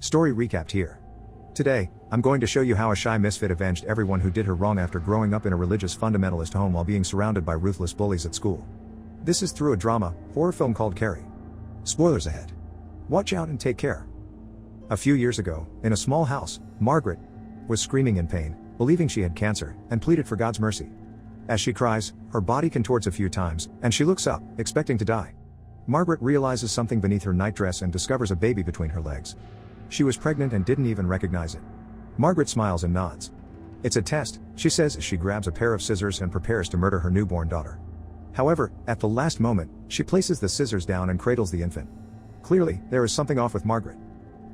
Story recapped here. Today, I'm going to show you how a shy misfit avenged everyone who did her wrong after growing up in a religious fundamentalist home while being surrounded by ruthless bullies at school. This is through a drama, horror film called Carrie. Spoilers ahead. Watch out and take care. A few years ago, in a small house, Margaret was screaming in pain, believing she had cancer, and pleaded for God's mercy. As she cries, her body contorts a few times, and she looks up, expecting to die. Margaret realizes something beneath her nightdress and discovers a baby between her legs. She was pregnant and didn't even recognize it. Margaret smiles and nods. It's a test, she says as she grabs a pair of scissors and prepares to murder her newborn daughter. However, at the last moment, she places the scissors down and cradles the infant. Clearly, there is something off with Margaret.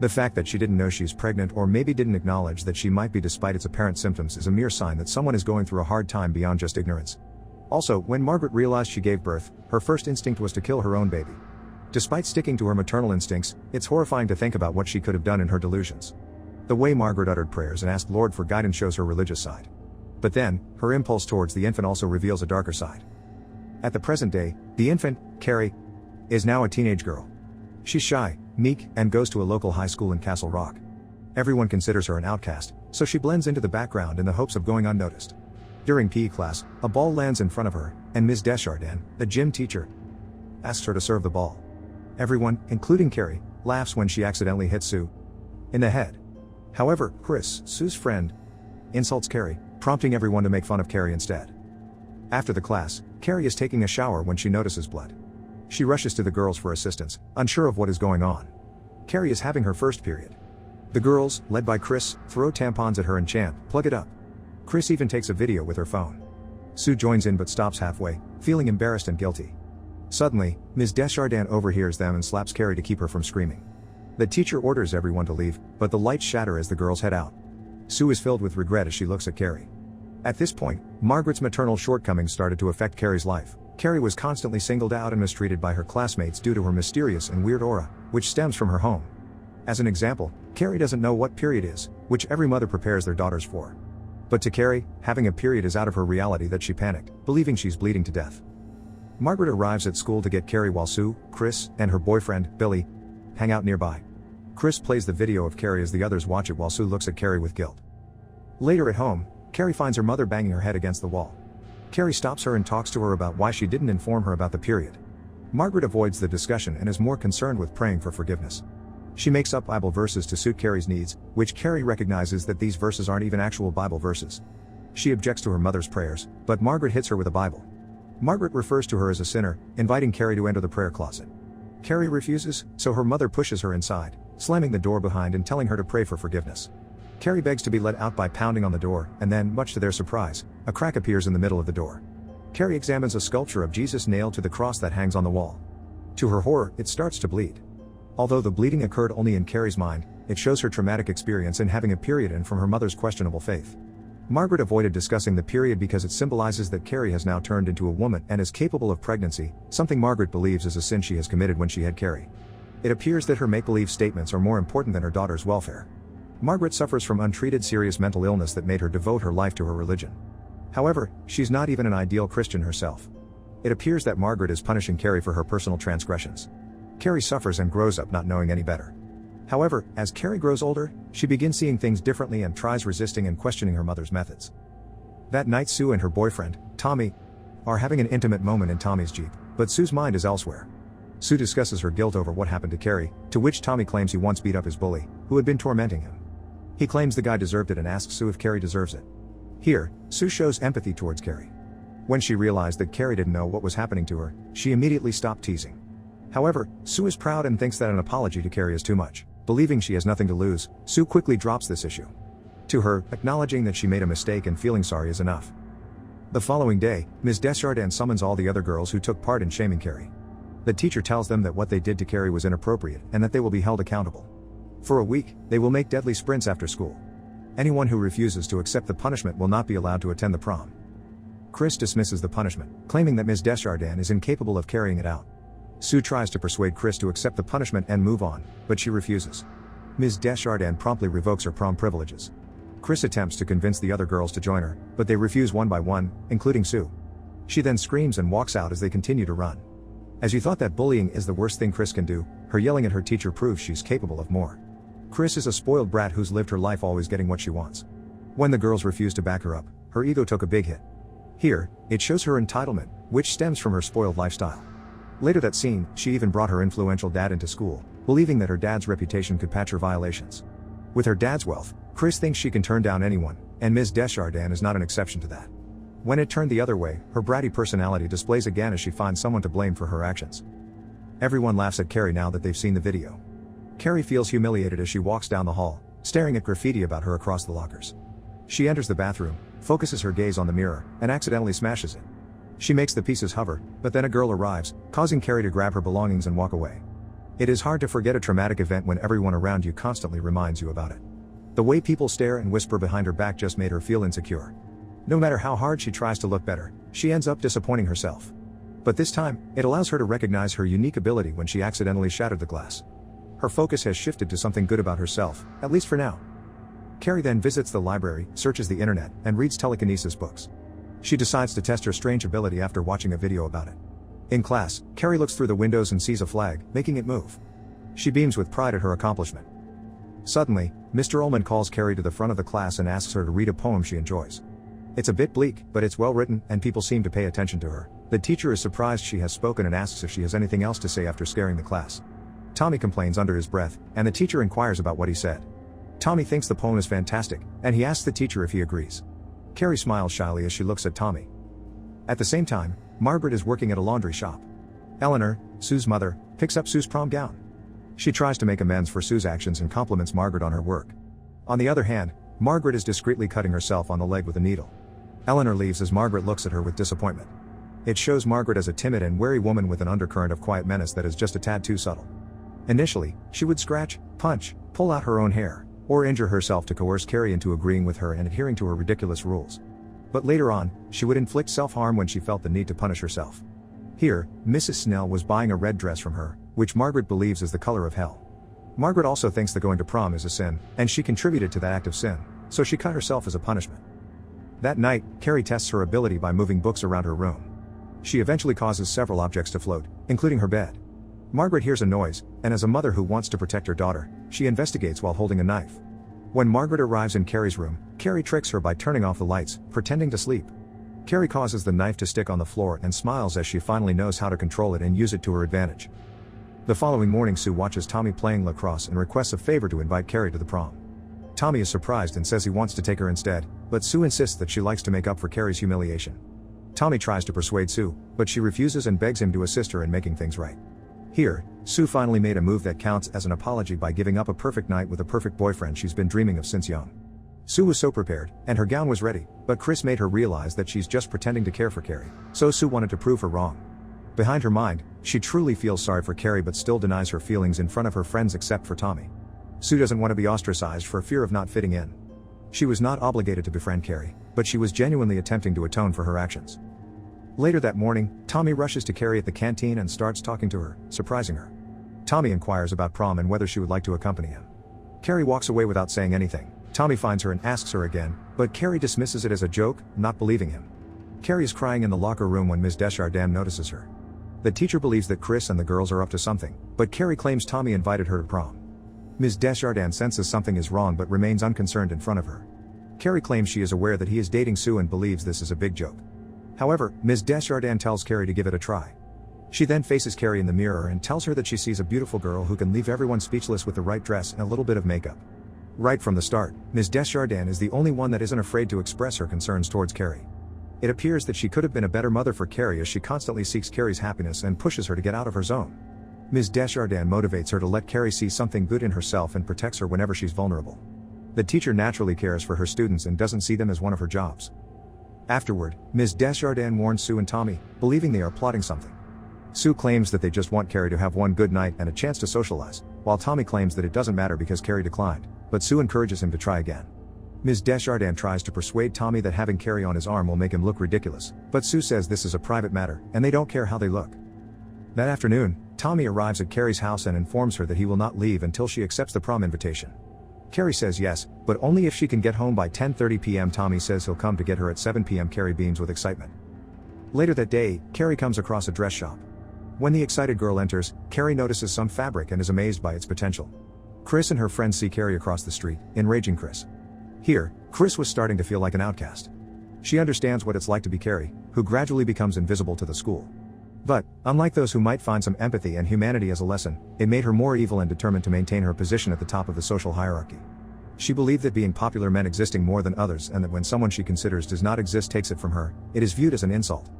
The fact that she didn't know she's pregnant or maybe didn't acknowledge that she might be despite its apparent symptoms is a mere sign that someone is going through a hard time beyond just ignorance. Also, when Margaret realized she gave birth, her first instinct was to kill her own baby. Despite sticking to her maternal instincts, it's horrifying to think about what she could have done in her delusions. The way Margaret uttered prayers and asked Lord for guidance shows her religious side. But then, her impulse towards the infant also reveals a darker side. At the present day, the infant, Carrie, is now a teenage girl. She's shy, meek, and goes to a local high school in Castle Rock. Everyone considers her an outcast, so she blends into the background in the hopes of going unnoticed. During PE class, a ball lands in front of her, and Ms. Desjardins, the gym teacher, asks her to serve the ball. Everyone, including Carrie, laughs when she accidentally hits Sue in the head. However, Chris, Sue's friend, insults Carrie, prompting everyone to make fun of Carrie instead. After the class, Carrie is taking a shower when she notices blood. She rushes to the girls for assistance, unsure of what is going on. Carrie is having her first period. The girls, led by Chris, throw tampons at her and chant, "Plug it up." Chris even takes a video with her phone. Sue joins in but stops halfway, feeling embarrassed and guilty. Suddenly, Ms. Desjardins overhears them and slaps Carrie to keep her from screaming. The teacher orders everyone to leave, but the lights shatter as the girls head out. Sue is filled with regret as she looks at Carrie. At this point, Margaret's maternal shortcomings started to affect Carrie's life. Carrie was constantly singled out and mistreated by her classmates due to her mysterious and weird aura, which stems from her home. As an example, Carrie doesn't know what period is, which every mother prepares their daughters for. But to Carrie, having a period is out of her reality that she panicked, believing she's bleeding to death. Margaret arrives at school to get Carrie while Sue, Chris, and her boyfriend, Billy, hang out nearby. Chris plays the video of Carrie as the others watch it while Sue looks at Carrie with guilt. Later at home, Carrie finds her mother banging her head against the wall. Carrie stops her and talks to her about why she didn't inform her about the period. Margaret avoids the discussion and is more concerned with praying for forgiveness. She makes up Bible verses to suit Carrie's needs, which Carrie recognizes that these verses aren't even actual Bible verses. She objects to her mother's prayers, but Margaret hits her with a Bible. Margaret refers to her as a sinner, inviting Carrie to enter the prayer closet. Carrie refuses, so her mother pushes her inside, slamming the door behind and telling her to pray for forgiveness. Carrie begs to be let out by pounding on the door, and then, much to their surprise, a crack appears in the middle of the door. Carrie examines a sculpture of Jesus nailed to the cross that hangs on the wall. To her horror, it starts to bleed. Although the bleeding occurred only in Carrie's mind, it shows her traumatic experience in having a period and from her mother's questionable faith. Margaret avoided discussing the period because it symbolizes that Carrie has now turned into a woman and is capable of pregnancy, something Margaret believes is a sin she has committed when she had Carrie. It appears that her make-believe statements are more important than her daughter's welfare. Margaret suffers from untreated serious mental illness that made her devote her life to her religion. However, she's not even an ideal Christian herself. It appears that Margaret is punishing Carrie for her personal transgressions. Carrie suffers and grows up not knowing any better. However, as Carrie grows older, she begins seeing things differently and tries resisting and questioning her mother's methods. That night Sue and her boyfriend, Tommy, are having an intimate moment in Tommy's Jeep, but Sue's mind is elsewhere. Sue discusses her guilt over what happened to Carrie, to which Tommy claims he once beat up his bully, who had been tormenting him. He claims the guy deserved it and asks Sue if Carrie deserves it. Here, Sue shows empathy towards Carrie. When she realized that Carrie didn't know what was happening to her, she immediately stopped teasing. However, Sue is proud and thinks that an apology to Carrie is too much. Believing she has nothing to lose, Sue quickly drops this issue. To her, acknowledging that she made a mistake and feeling sorry is enough. The following day, Ms. Desjardins summons all the other girls who took part in shaming Carrie. The teacher tells them that what they did to Carrie was inappropriate and that they will be held accountable. For a week, they will make deadly sprints after school. Anyone who refuses to accept the punishment will not be allowed to attend the prom. Chris dismisses the punishment, claiming that Ms. Desjardins is incapable of carrying it out. Sue tries to persuade Chris to accept the punishment and move on, but she refuses. Ms. Desjardins promptly revokes her prom privileges. Chris attempts to convince the other girls to join her, but they refuse one by one, including Sue. She then screams and walks out as they continue to run. As you thought that bullying is the worst thing Chris can do, her yelling at her teacher proves she's capable of more. Chris is a spoiled brat who's lived her life always getting what she wants. When the girls refuse to back her up, her ego took a big hit. Here, it shows her entitlement, which stems from her spoiled lifestyle. Later that scene, she even brought her influential dad into school, believing that her dad's reputation could patch her violations. With her dad's wealth, Chris thinks she can turn down anyone, and Ms. Desjardins is not an exception to that. When it turned the other way, her bratty personality displays again as she finds someone to blame for her actions. Everyone laughs at Carrie now that they've seen the video. Carrie feels humiliated as she walks down the hall, staring at graffiti about her across the lockers. She enters the bathroom, focuses her gaze on the mirror, and accidentally smashes it. She makes the pieces hover, but then a girl arrives, causing Carrie to grab her belongings and walk away. It is hard to forget a traumatic event when everyone around you constantly reminds you about it. The way people stare and whisper behind her back just made her feel insecure. No matter how hard she tries to look better, she ends up disappointing herself. But this time, it allows her to recognize her unique ability when she accidentally shattered the glass. Her focus has shifted to something good about herself, at least for now. Carrie then visits the library, searches the internet, and reads telekinesis books. She decides to test her strange ability after watching a video about it. In class, Carrie looks through the windows and sees a flag, making it move. She beams with pride at her accomplishment. Suddenly, Mr. Ullman calls Carrie to the front of the class and asks her to read a poem she enjoys. It's a bit bleak, but it's well written, and people seem to pay attention to her. The teacher is surprised she has spoken and asks if she has anything else to say after scaring the class. Tommy complains under his breath, and the teacher inquires about what he said. Tommy thinks the poem is fantastic, and he asks the teacher if he agrees. Carrie smiles shyly as she looks at Tommy. At the same time, Margaret is working at a laundry shop. Eleanor, Sue's mother, picks up Sue's prom gown. She tries to make amends for Sue's actions and compliments Margaret on her work. On the other hand, Margaret is discreetly cutting herself on the leg with a needle. Eleanor leaves as Margaret looks at her with disappointment. It shows Margaret as a timid and wary woman with an undercurrent of quiet menace that is just a tad too subtle. Initially, she would scratch, punch, pull out her own hair, or injure herself to coerce Carrie into agreeing with her and adhering to her ridiculous rules. But later on, she would inflict self-harm when she felt the need to punish herself. Here, Mrs. Snell was buying a red dress from her, which Margaret believes is the color of hell. Margaret also thinks that going to prom is a sin, and she contributed to that act of sin, so she cut herself as a punishment. That night, Carrie tests her ability by moving books around her room. She eventually causes several objects to float, including her bed. Margaret hears a noise, and as a mother who wants to protect her daughter, she investigates while holding a knife. When Margaret arrives in Carrie's room, Carrie tricks her by turning off the lights, pretending to sleep. Carrie causes the knife to stick on the floor and smiles as she finally knows how to control it and use it to her advantage. The following morning, Sue watches Tommy playing lacrosse and requests a favor to invite Carrie to the prom. Tommy is surprised and says he wants to take her instead, but Sue insists that she likes to make up for Carrie's humiliation. Tommy tries to persuade Sue, but she refuses and begs him to assist her in making things right. Here, Sue finally made a move that counts as an apology by giving up a perfect night with a perfect boyfriend she's been dreaming of since young. Sue was so prepared, and her gown was ready, but Chris made her realize that she's just pretending to care for Carrie, so Sue wanted to prove her wrong. Behind her mind, she truly feels sorry for Carrie but still denies her feelings in front of her friends except for Tommy. Sue doesn't want to be ostracized for fear of not fitting in. She was not obligated to befriend Carrie, but she was genuinely attempting to atone for her actions. Later that morning, Tommy rushes to Carrie at the canteen and starts talking to her, surprising her. Tommy inquires about prom and whether she would like to accompany him. Carrie walks away without saying anything. Tommy finds her and asks her again, but Carrie dismisses it as a joke, not believing him. Carrie is crying in the locker room when Ms. Desjardins notices her. The teacher believes that Chris and the girls are up to something, but Carrie claims Tommy invited her to prom. Ms. Desjardins senses something is wrong but remains unconcerned in front of her. Carrie claims she is aware that he is dating Sue and believes this is a big joke. However, Ms. Desjardins tells Carrie to give it a try. She then faces Carrie in the mirror and tells her that she sees a beautiful girl who can leave everyone speechless with the right dress and a little bit of makeup. Right from the start, Ms. Desjardins is the only one that isn't afraid to express her concerns towards Carrie. It appears that she could have been a better mother for Carrie as she constantly seeks Carrie's happiness and pushes her to get out of her zone. Ms. Desjardins motivates her to let Carrie see something good in herself and protects her whenever she's vulnerable. The teacher naturally cares for her students and doesn't see them as one of her jobs. Afterward, Ms. Desjardins warns Sue and Tommy, believing they are plotting something. Sue claims that they just want Carrie to have one good night and a chance to socialize, while Tommy claims that it doesn't matter because Carrie declined, but Sue encourages him to try again. Ms. Desjardins tries to persuade Tommy that having Carrie on his arm will make him look ridiculous, but Sue says this is a private matter, and they don't care how they look. That afternoon, Tommy arrives at Carrie's house and informs her that he will not leave until she accepts the prom invitation. Carrie says yes, but only if she can get home by 10:30 p.m. Tommy says he'll come to get her at 7 p.m. Carrie beams with excitement. Later that day, Carrie comes across a dress shop. When the excited girl enters, Carrie notices some fabric and is amazed by its potential. Chris and her friends see Carrie across the street, enraging Chris. Here, Chris was starting to feel like an outcast. She understands what it's like to be Carrie, who gradually becomes invisible to the school. But, unlike those who might find some empathy and humanity as a lesson, it made her more evil and determined to maintain her position at the top of the social hierarchy. She believed that being popular meant existing more than others, and that when someone she considers does not exist takes it from her, it is viewed as an insult.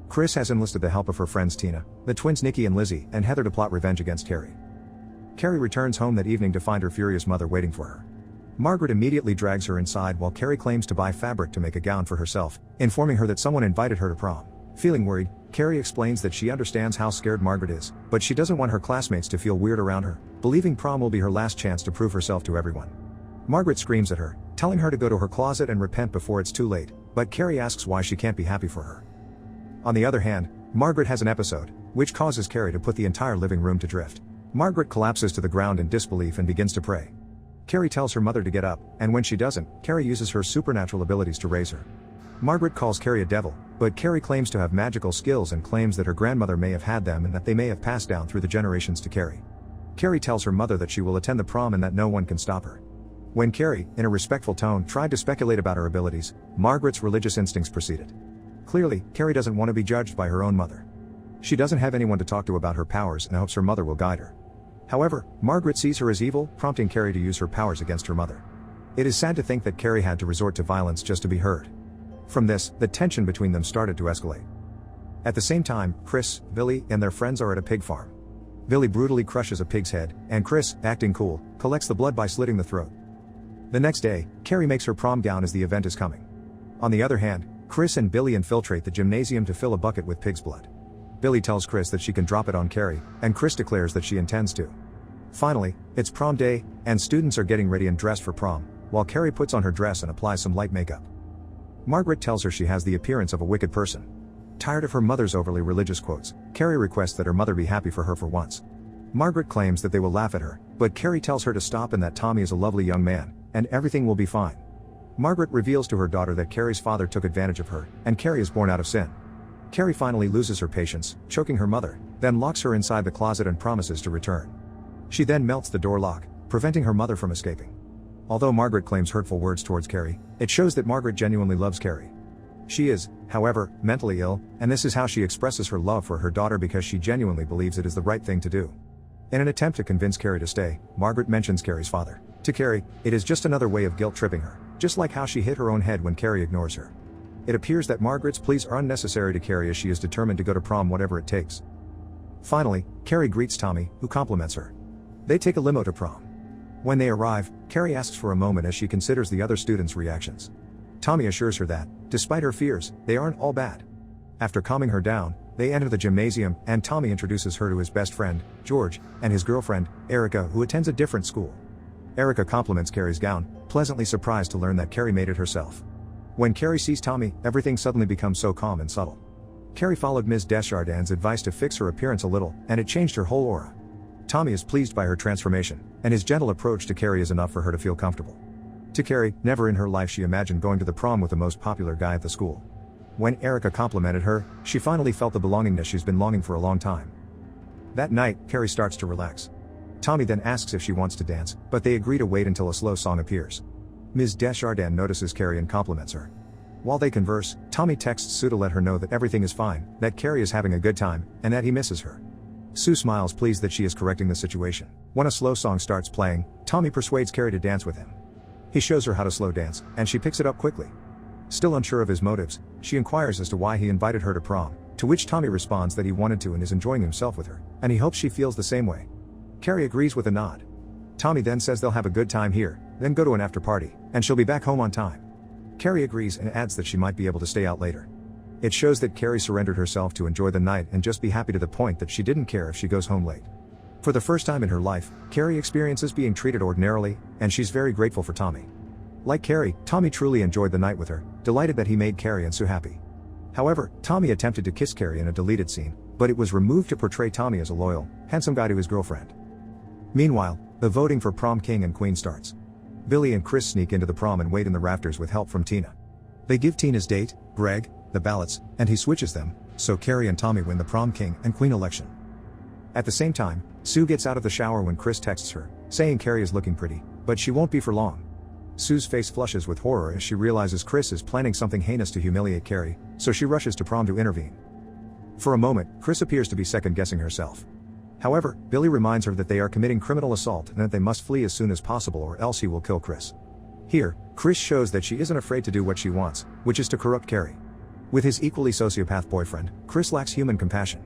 Chris has enlisted the help of her friends Tina, the twins Nikki and Lizzie, and Heather to plot revenge against Carrie. Carrie returns home that evening to find her furious mother waiting for her. Margaret immediately drags her inside while Carrie claims to buy fabric to make a gown for herself, informing her that someone invited her to prom. Feeling worried, Carrie explains that she understands how scared Margaret is, but she doesn't want her classmates to feel weird around her, believing prom will be her last chance to prove herself to everyone. Margaret screams at her, telling her to go to her closet and repent before it's too late, but Carrie asks why she can't be happy for her. On the other hand, Margaret has an episode, which causes Carrie to put the entire living room to drift. Margaret collapses to the ground in disbelief and begins to pray. Carrie tells her mother to get up, and when she doesn't, Carrie uses her supernatural abilities to raise her. Margaret calls Carrie a devil, but Carrie claims to have magical skills and claims that her grandmother may have had them and that they may have passed down through the generations to Carrie. Carrie tells her mother that she will attend the prom and that no one can stop her. When Carrie, in a respectful tone, tried to speculate about her abilities, Margaret's religious instincts proceeded. Clearly, Carrie doesn't want to be judged by her own mother. She doesn't have anyone to talk to about her powers and hopes her mother will guide her. However, Margaret sees her as evil, prompting Carrie to use her powers against her mother. It is sad to think that Carrie had to resort to violence just to be heard. From this, the tension between them started to escalate. At the same time, Chris, Billy, and their friends are at a pig farm. Billy brutally crushes a pig's head, and Chris, acting cool, collects the blood by slitting the throat. The next day, Carrie makes her prom gown as the event is coming. On the other hand, Chris and Billy infiltrate the gymnasium to fill a bucket with pig's blood. Billy tells Chris that she can drop it on Carrie, and Chris declares that she intends to. Finally, it's prom day, and students are getting ready and dressed for prom, while Carrie puts on her dress and applies some light makeup. Margaret tells her she has the appearance of a wicked person. Tired of her mother's overly religious quotes, Carrie requests that her mother be happy for her for once. Margaret claims that they will laugh at her, but Carrie tells her to stop and that Tommy is a lovely young man, and everything will be fine. Margaret reveals to her daughter that Carrie's father took advantage of her, and Carrie is born out of sin. Carrie finally loses her patience, choking her mother, then locks her inside the closet and promises to return. She then melts the door lock, preventing her mother from escaping. Although Margaret claims hurtful words towards Carrie, it shows that Margaret genuinely loves Carrie. She is, however, mentally ill, and this is how she expresses her love for her daughter because she genuinely believes it is the right thing to do. In an attempt to convince Carrie to stay, Margaret mentions Carrie's father. To Carrie, it is just another way of guilt-tripping her, just like how she hit her own head when Carrie ignores her. It appears that Margaret's pleas are unnecessary to Carrie as she is determined to go to prom whatever it takes. Finally, Carrie greets Tommy, who compliments her. They take a limo to prom. When they arrive, Carrie asks for a moment as she considers the other students' reactions. Tommy assures her that, despite her fears, they aren't all bad. After calming her down, they enter the gymnasium, and Tommy introduces her to his best friend, George, and his girlfriend, Erica, who attends a different school. Erica compliments Carrie's gown, pleasantly surprised to learn that Carrie made it herself. When Carrie sees Tommy, everything suddenly becomes so calm and subtle. Carrie followed Ms. Desjardins' advice to fix her appearance a little, and it changed her whole aura. Tommy is pleased by her transformation, and his gentle approach to Carrie is enough for her to feel comfortable. To Carrie, never in her life she imagined going to the prom with the most popular guy at the school. When Erica complimented her, she finally felt the belongingness she's been longing for a long time. That night, Carrie starts to relax. Tommy then asks if she wants to dance, but they agree to wait until a slow song appears. Ms. Desjardins notices Carrie and compliments her. While they converse, Tommy texts Sue to let her know that everything is fine, that Carrie is having a good time, and that he misses her. Sue smiles pleased that she is correcting the situation. When a slow song starts playing, Tommy persuades Carrie to dance with him. He shows her how to slow dance, and she picks it up quickly. Still unsure of his motives, she inquires as to why he invited her to prom, to which Tommy responds that he wanted to and is enjoying himself with her, and he hopes she feels the same way. Carrie agrees with a nod. Tommy then says they'll have a good time here, then go to an after party, and she'll be back home on time. Carrie agrees and adds that she might be able to stay out later. It shows that Carrie surrendered herself to enjoy the night and just be happy to the point that she didn't care if she goes home late. For the first time in her life, Carrie experiences being treated ordinarily, and she's very grateful for Tommy. Like Carrie, Tommy truly enjoyed the night with her, delighted that he made Carrie and Sue happy. However, Tommy attempted to kiss Carrie in a deleted scene, but it was removed to portray Tommy as a loyal, handsome guy to his girlfriend. Meanwhile, the voting for prom king and queen starts. Billy and Chris sneak into the prom and wait in the rafters with help from Tina. They give Tina's date, Greg, the ballots, and he switches them, so Carrie and Tommy win the prom king and queen election. At the same time, Sue gets out of the shower when Chris texts her, saying Carrie is looking pretty, but she won't be for long. Sue's face flushes with horror as she realizes Chris is planning something heinous to humiliate Carrie, so she rushes to prom to intervene. For a moment, Chris appears to be second-guessing herself. However, Billy reminds her that they are committing criminal assault and that they must flee as soon as possible or else he will kill Chris. Here, Chris shows that she isn't afraid to do what she wants, which is to corrupt Carrie. With his equally sociopath boyfriend, Chris lacks human compassion.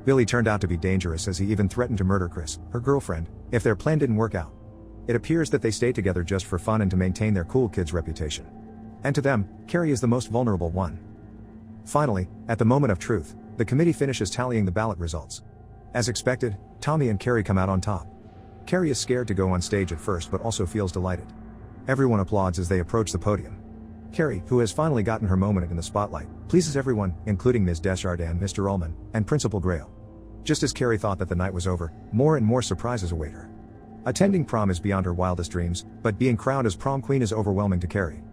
Billy turned out to be dangerous as he even threatened to murder Chris, her girlfriend, if their plan didn't work out. It appears that they stay together just for fun and to maintain their cool kid's reputation. And to them, Carrie is the most vulnerable one. Finally, at the moment of truth, the committee finishes tallying the ballot results. As expected, Tommy and Carrie come out on top. Carrie is scared to go on stage at first but also feels delighted. Everyone applauds as they approach the podium. Carrie, who has finally gotten her moment in the spotlight, pleases everyone, including Ms. Desjardins, Mr. Ullman, and Principal Grail. Just as Carrie thought that the night was over, more and more surprises await her. Attending prom is beyond her wildest dreams, but being crowned as prom queen is overwhelming to Carrie.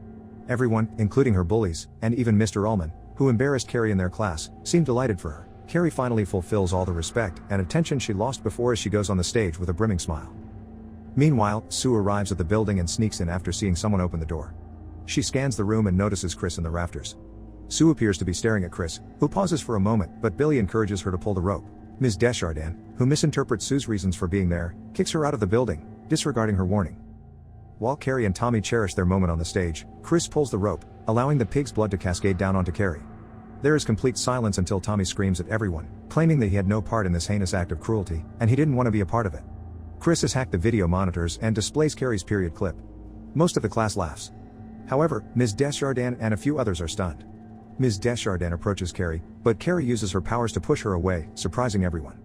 Everyone, including her bullies, and even Mr. Ullman, who embarrassed Carrie in their class, seem delighted for her. Carrie finally fulfills all the respect and attention she lost before as she goes on the stage with a brimming smile. Meanwhile, Sue arrives at the building and sneaks in after seeing someone open the door. She scans the room and notices Chris in the rafters. Sue appears to be staring at Chris, who pauses for a moment, but Billy encourages her to pull the rope. Ms. Desjardins, who misinterprets Sue's reasons for being there, kicks her out of the building, disregarding her warning. While Carrie and Tommy cherish their moment on the stage, Chris pulls the rope, allowing the pig's blood to cascade down onto Carrie. There is complete silence until Tommy screams at everyone, claiming that he had no part in this heinous act of cruelty, and he didn't want to be a part of it. Chris has hacked the video monitors and displays Carrie's period clip. Most of the class laughs. However, Ms. Desjardins and a few others are stunned. Ms. Desjardins approaches Carrie, but Carrie uses her powers to push her away, surprising everyone.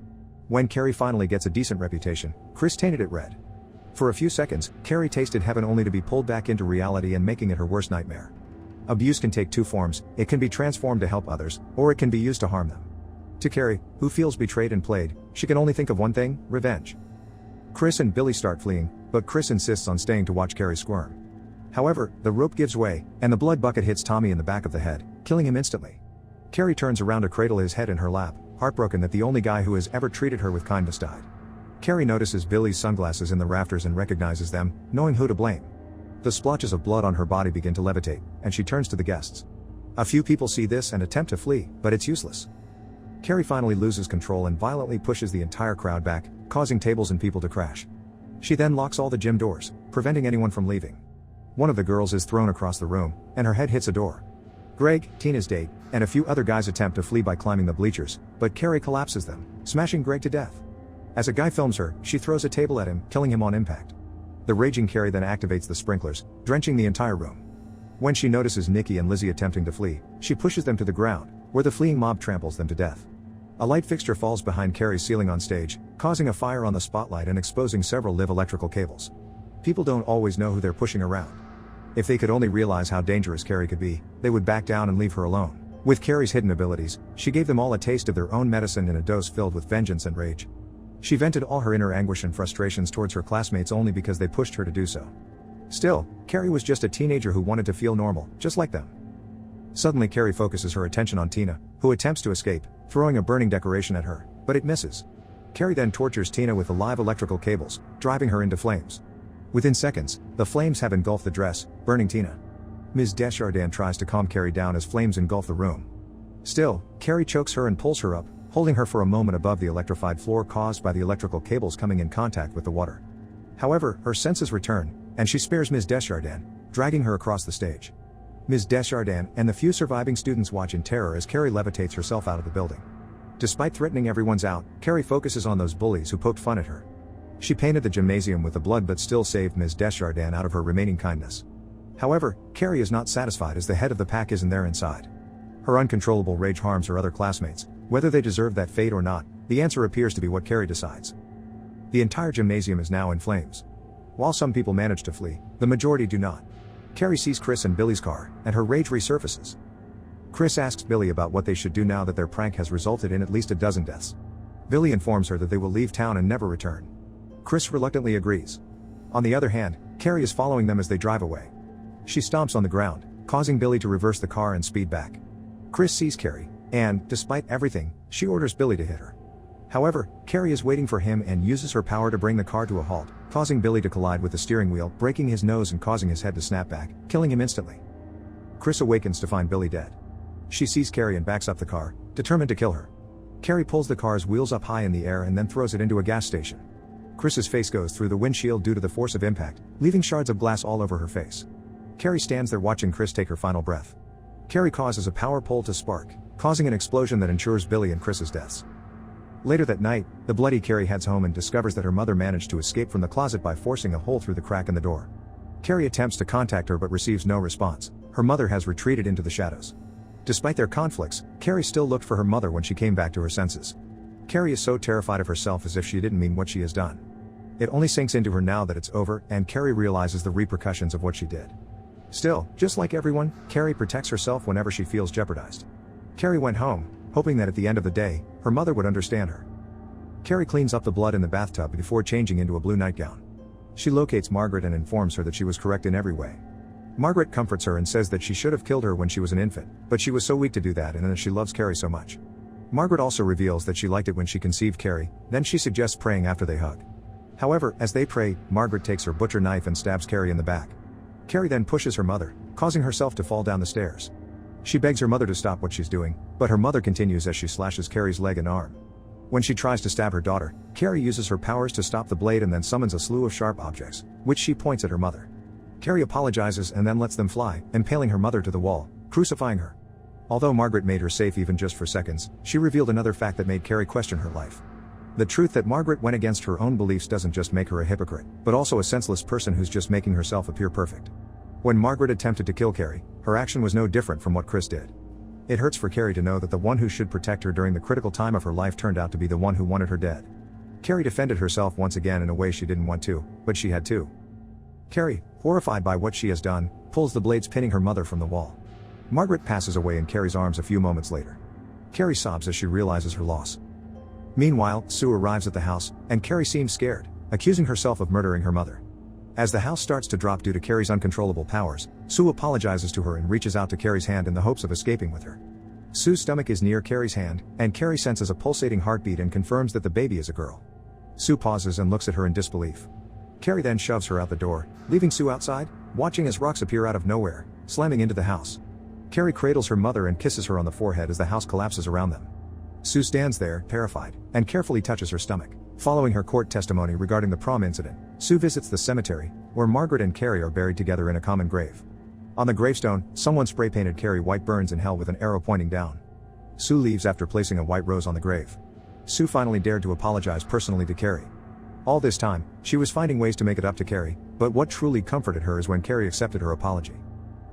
When Carrie finally gets a decent reputation, Chris tainted it red. For a few seconds, Carrie tasted heaven only to be pulled back into reality and making it her worst nightmare. Abuse can take two forms: it can be transformed to help others, or it can be used to harm them. To Carrie, who feels betrayed and played, she can only think of one thing: revenge. Chris and Billy start fleeing, but Chris insists on staying to watch Carrie squirm. However, the rope gives way, and the blood bucket hits Tommy in the back of the head, killing him instantly. Carrie turns around to cradle his head in her lap, heartbroken that the only guy who has ever treated her with kindness died. Carrie notices Billy's sunglasses in the rafters and recognizes them, knowing who to blame. The splotches of blood on her body begin to levitate, and she turns to the guests. A few people see this and attempt to flee, but it's useless. Carrie finally loses control and violently pushes the entire crowd back, causing tables and people to crash. She then locks all the gym doors, preventing anyone from leaving. One of the girls is thrown across the room, and her head hits a door. Greg, Tina's date, and a few other guys attempt to flee by climbing the bleachers, but Carrie collapses them, smashing Greg to death. As a guy films her, she throws a table at him, killing him on impact. The raging Carrie then activates the sprinklers, drenching the entire room. When she notices Nikki and Lizzie attempting to flee, she pushes them to the ground, where the fleeing mob tramples them to death. A light fixture falls behind Carrie's ceiling on stage, causing a fire on the spotlight and exposing several live electrical cables. People don't always know who they're pushing around. If they could only realize how dangerous Carrie could be, they would back down and leave her alone. With Carrie's hidden abilities, she gave them all a taste of their own medicine in a dose filled with vengeance and rage. She vented all her inner anguish and frustrations towards her classmates only because they pushed her to do so. Still, Carrie was just a teenager who wanted to feel normal, just like them. Suddenly Carrie focuses her attention on Tina, who attempts to escape, throwing a burning decoration at her, but it misses. Carrie then tortures Tina with the live electrical cables, driving her into flames. Within seconds, the flames have engulfed the dress, burning Tina. Ms. Desjardins tries to calm Carrie down as flames engulf the room. Still, Carrie chokes her and pulls her up, holding her for a moment above the electrified floor caused by the electrical cables coming in contact with the water. However, her senses return, and she spares Ms. Desjardins, dragging her across the stage. Ms. Desjardins and the few surviving students watch in terror as Carrie levitates herself out of the building. Despite threatening everyone's out, Carrie focuses on those bullies who poked fun at her. She painted the gymnasium with the blood but still saved Ms. Desjardins out of her remaining kindness. However, Carrie is not satisfied as the head of the pack isn't there inside. Her uncontrollable rage harms her other classmates. Whether they deserve that fate or not, the answer appears to be what Carrie decides. The entire gymnasium is now in flames. While some people manage to flee, the majority do not. Carrie sees Chris and Billy's car, and her rage resurfaces. Chris asks Billy about what they should do now that their prank has resulted in at least a dozen deaths. Billy informs her that they will leave town and never return. Chris reluctantly agrees. On the other hand, Carrie is following them as they drive away. She stomps on the ground, causing Billy to reverse the car and speed back. Chris sees Carrie, and, despite everything, she orders Billy to hit her. However, Carrie is waiting for him and uses her power to bring the car to a halt, causing Billy to collide with the steering wheel, breaking his nose and causing his head to snap back, killing him instantly. Chris awakens to find Billy dead. She sees Carrie and backs up the car, determined to kill her. Carrie pulls the car's wheels up high in the air and then throws it into a gas station. Chris's face goes through the windshield due to the force of impact, leaving shards of glass all over her face. Carrie stands there watching Chris take her final breath. Carrie causes a power pole to spark, causing an explosion that ensures Billy and Chris's deaths. Later that night, the bloody Carrie heads home and discovers that her mother managed to escape from the closet by forcing a hole through the crack in the door. Carrie attempts to contact her but receives no response. Her mother has retreated into the shadows. Despite their conflicts, Carrie still looked for her mother when she came back to her senses. Carrie is so terrified of herself as if she didn't mean what she has done. It only sinks into her now that it's over, and Carrie realizes the repercussions of what she did. Still, just like everyone, Carrie protects herself whenever she feels jeopardized. Carrie went home, hoping that at the end of the day, her mother would understand her. Carrie cleans up the blood in the bathtub before changing into a blue nightgown. She locates Margaret and informs her that she was correct in every way. Margaret comforts her and says that she should have killed her when she was an infant, but she was so weak to do that and that she loves Carrie so much. Margaret also reveals that she liked it when she conceived Carrie, then she suggests praying after they hug. However, as they pray, Margaret takes her butcher knife and stabs Carrie in the back. Carrie then pushes her mother, causing herself to fall down the stairs. She begs her mother to stop what she's doing, but her mother continues as she slashes Carrie's leg and arm. When she tries to stab her daughter, Carrie uses her powers to stop the blade and then summons a slew of sharp objects, which she points at her mother. Carrie apologizes and then lets them fly, impaling her mother to the wall, crucifying her. Although Margaret made her safe even just for seconds, she revealed another fact that made Carrie question her life. The truth that Margaret went against her own beliefs doesn't just make her a hypocrite, but also a senseless person who's just making herself appear perfect. When Margaret attempted to kill Carrie, her action was no different from what Chris did. It hurts for Carrie to know that the one who should protect her during the critical time of her life turned out to be the one who wanted her dead. Carrie defended herself once again in a way she didn't want to, but she had to. Carrie, horrified by what she has done, pulls the blades pinning her mother from the wall. Margaret passes away in Carrie's arms a few moments later. Carrie sobs as she realizes her loss. Meanwhile, Sue arrives at the house, and Carrie seems scared, accusing herself of murdering her mother. As the house starts to drop due to Carrie's uncontrollable powers, Sue apologizes to her and reaches out to Carrie's hand in the hopes of escaping with her. Sue's stomach is near Carrie's hand, and Carrie senses a pulsating heartbeat and confirms that the baby is a girl. Sue pauses and looks at her in disbelief. Carrie then shoves her out the door, leaving Sue outside, watching as rocks appear out of nowhere, slamming into the house. Carrie cradles her mother and kisses her on the forehead as the house collapses around them. Sue stands there, terrified, and carefully touches her stomach. Following her court testimony regarding the prom incident, Sue visits the cemetery, where Margaret and Carrie are buried together in a common grave. On the gravestone, someone spray-painted Carrie white burns in hell with an arrow pointing down. Sue leaves after placing a white rose on the grave. Sue finally dared to apologize personally to Carrie. All this time, she was finding ways to make it up to Carrie, but what truly comforted her is when Carrie accepted her apology.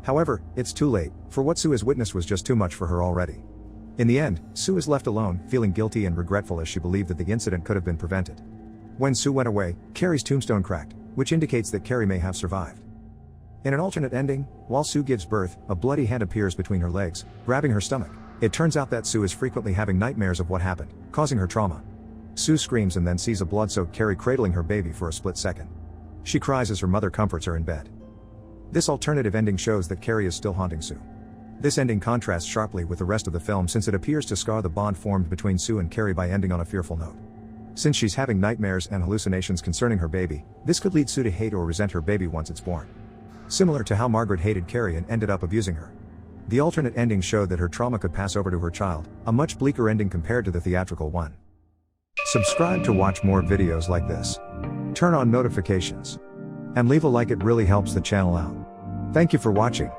However, it's too late, for what Sue has witnessed was just too much for her already. In the end, Sue is left alone, feeling guilty and regretful as she believed that the incident could have been prevented. When Sue went away, Carrie's tombstone cracked, which indicates that Carrie may have survived. In an alternate ending, while Sue gives birth, a bloody hand appears between her legs, grabbing her stomach. It turns out that Sue is frequently having nightmares of what happened, causing her trauma. Sue screams and then sees a blood-soaked Carrie cradling her baby for a split second. She cries as her mother comforts her in bed. This alternative ending shows that Carrie is still haunting Sue. This ending contrasts sharply with the rest of the film since it appears to scar the bond formed between Sue and Carrie by ending on a fearful note. Since she's having nightmares and hallucinations concerning her baby, this could lead Sue to hate or resent her baby once it's born. Similar to how Margaret hated Carrie and ended up abusing her. The alternate ending showed that her trauma could pass over to her child, a much bleaker ending compared to the theatrical one. Subscribe to watch more videos like this. Turn on notifications. And leave a like, it really helps the channel out. Thank you for watching.